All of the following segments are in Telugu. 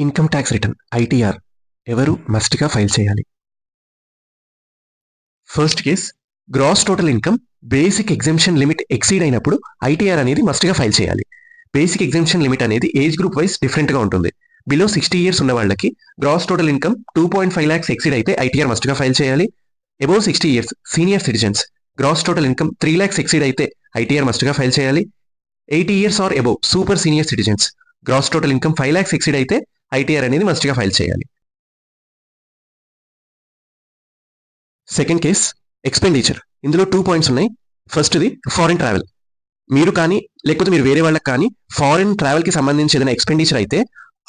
ఇన్కమ్ ట్యాక్స్ రిటర్న్ ఐటీఆర్ ఎవరు మస్ట్గా ఫైల్ చేయాలి? First case, gross total income basic exemption limit exceed అయినప్పుడు ఐటీఆర్ అనేది మస్ట్గా ఫైల్ చేయాలి. బేసిక్ ఎగ్జెంప్షన్ లిమిట్ అనేది ఏజ్ గ్రూప్ వైజ్ డిఫరెంట్గా ఉంటుంది. బిలో 60 years ఉన్న వాళ్ళకి gross total income 2.5 lakhs exceed అయితే ఐటీఆర్ మస్ట్గా ఫైల్ చేయాలి. Above 60 years senior citizens gross total income 3 lakhs exceed అయితే ఐటీఆర్ మస్ట్గా ఫైల్ చేయాలి. 80 years or above super senior citizens gross total income 5 lakhs exceed అయితే ఐటీఆర్ అనేది మస్ట్గా ఫైల్ చేయాలి. Second case, expenditure. ఇందులో 2 points ఉన్నాయి. ఫస్ట్ది ఫారిన్ ట్రావెల్. మీరు కానీ లేకపోతే మీరు వేరే వాళ్ళకి కానీ ఫారిన్ ట్రావెల్కి సంబంధించి ఏదైనా ఎక్స్పెండిచర్ అయితే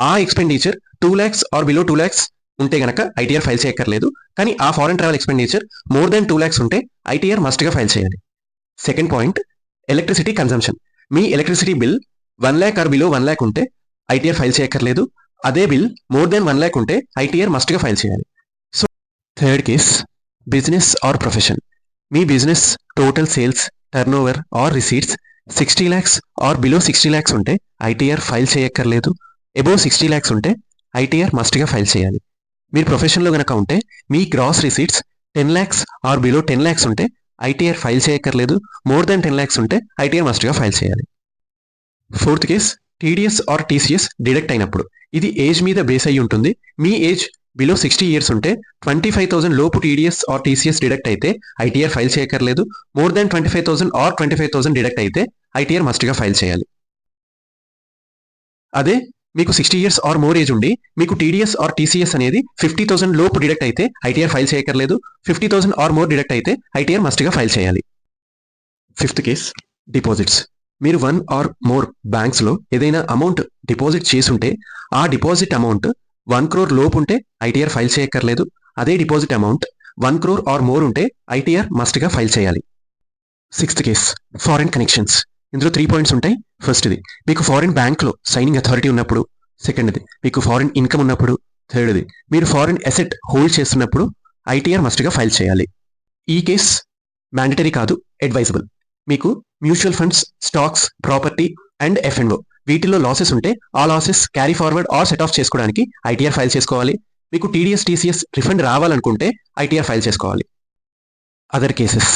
ఆ expenditure 2 lakhs or below 2 lakhs ఉంటే గనక ఐటీఆర్ ఫైల్ చేయక్కర్లేదు. కానీ ఆ foreign travel expenditure more than 2 lakhs ఉంటే ఐటీఆర్ మస్ట్గా ఫైల్ చేయాలి. Second point, electricity consumption. మీ electricity bill 1 lakh or below 1 lakh ఉంటే ఐటీఆర్ ఫైల్ చేయక్కర్లేదు. అదే బిల్ మోర్ దెన్ 1 lakh ఉంటే ఐటీఆర్ మస్ట్గా ఫైల్ చేయాలి. So third case, business or profession. మీ business total sales, turn over are receipts 60 lakhs or below 60 lakhs ఉంటే ఐటీఆర్ ఫైల్ చేయక్కర్లేదు. అబోవ్ 60 lakhs ఉంటే ఐటీఆర్ మస్ట్గా ఫైల్ చేయాలి. మీరు ప్రొఫెషన్లో కనుక ఉంటే మీ gross receipts 10 lakhs or below 10 lakhs ఉంటే ఐటీఆర్ ఫైల్ చేయక్కర్లేదు. మోర్ దెన్ 10 lakhs ఉంటే ఐటీఆర్ మస్ట్గా ఫైల్ చేయాలి. Fourth case, TDS or TCS deduct అయినప్పుడు. ఇది ఏజ్ మీద బేస్ అయ్యి ఉంటుంది. మీ ఏజ్ బిలో 60 years ఉంటే 25,000 లోపు టీడీఎస్ ఆర్ టీసీఎస్ డిడక్ట్ అయితే ఐటీఆర్ ఫైల్ చేయక్కర్లేదు. మోర్ దెన్ 25,000 ఆర్ 25,000 డిడక్ట్ అయితే ఐటీఆర్ మస్ట్గా ఫైల్ చేయాలి. అదే మీకు 60 years ఆర్ మోర్ ఏజ్ ఉండి మీకు టీడీఎస్ ఆర్ టీసీఎస్ అనేది 50,000 లోపు డిడక్ట్ అయితే ఐటీఆర్ ఫైల్ చేయక్కర్లేదు. 50,000 ఆర్ మోర్ డిడక్ట్ అయితే ఐటీఆర్ మస్ట్గా ఫైల్ చేయాలి. Fifth case, deposits. మీరు 1 ఆర్ మోర్ బ్యాంక్స్లో ఏదైనా అమౌంట్ డిపాజిట్ చేసుంటే ఆ డిపాజిట్ అమౌంట్ 1 crore లోపు ఉంటే ఐటీఆర్ ఫైల్ చేయక్కర్లేదు. అదే deposit amount 1 crore or more ఉంటే ఐటీఆర్ మస్ట్గా ఫైల్ చేయాలి. Sixth case, foreign connections. ఇందులో 3 points ఉంటాయి. ఫస్ట్ది, మీకు ఫారిన్ బ్యాంక్లో సైనింగ్ అథారిటీ ఉన్నప్పుడు. సెకండ్ది, మీకు ఫారిన్ ఇన్కమ్ ఉన్నప్పుడు. థర్డ్ది, మీరు ఫారిన్ అసెట్ హోల్డ్ చేస్తున్నప్పుడు ఐటీఆర్ మస్ట్గా ఫైల్ చేయాలి. ఈ కేస్ మ్యాండటరీ కాదు, అడ్వైజబుల్. మీకు mutual funds, stocks, property and F&O వీటిల్లో లాసెస్ ఉంటే ఆ losses carry forward are set of చేసుకోవడానికి ఐటీఆర్ ఫైల్ చేసుకోవాలి. మీకు టీడీఎస్ టీసీఎస్ రిఫండ్ రావాలనుకుంటే ఐటీఆర్ ఫైల్ చేసుకోవాలి. అదర్ కేసెస్,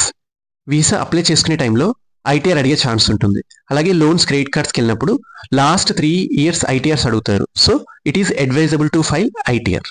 వీసా అప్లై చేసుకునే టైంలో ఐటీఆర్ అడిగే ఛాన్స్ ఉంటుంది. అలాగే లోన్స్, క్రెడిట్ కార్డ్స్కి వెళ్ళినప్పుడు లాస్ట్ 3 years ఐటీఆర్స్ అడుగుతారు. So it is advisable to file ITR.